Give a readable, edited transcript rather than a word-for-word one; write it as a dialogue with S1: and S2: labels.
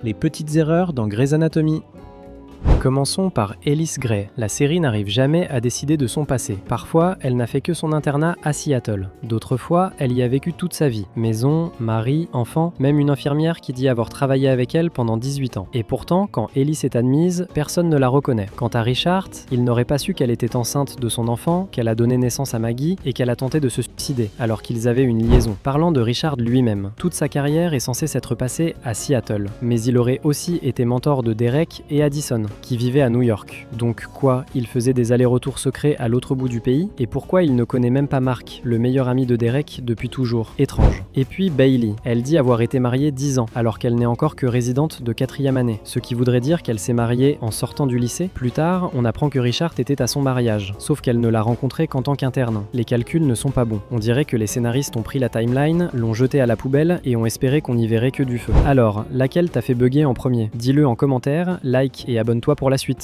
S1: les petites erreurs dans Grey's Anatomy. Commençons par Alice Grey. La série n'arrive jamais à décider de son passé. Parfois, elle n'a fait que son internat à Seattle. D'autres fois, elle y a vécu toute sa vie. Maison, mari, enfant, même une infirmière qui dit avoir travaillé avec elle pendant 18 ans. Et pourtant, quand Alice est admise, personne ne la reconnaît. Quant à Richard, il n'aurait pas su qu'elle était enceinte de son enfant, qu'elle a donné naissance à Maggie et qu'elle a tenté de se suicider, alors qu'ils avaient une liaison. Parlant de Richard lui-même, toute sa carrière est censée s'être passée à Seattle. Mais il aurait aussi été mentor de Derek et Addison, qui vivait à New York. Donc quoi, il faisait des allers-retours secrets à l'autre bout du pays? Et pourquoi il ne connaît même pas Mark, le meilleur ami de Derek depuis toujours? Étrange. Et puis Bailey, elle dit avoir été mariée 10 ans, alors qu'elle n'est encore que résidente de 4e année, ce qui voudrait dire qu'elle s'est mariée en sortant du lycée. Plus tard, on apprend que Richard était à son mariage, sauf qu'elle ne l'a rencontré qu'en tant qu'interne. Les calculs ne sont pas bons. On dirait que les scénaristes ont pris la timeline, l'ont jetée à la poubelle et ont espéré qu'on y verrait que du feu. Alors, laquelle t'a fait bugger en premier? Dis-le en commentaire, like et abonne-toi pour la suite.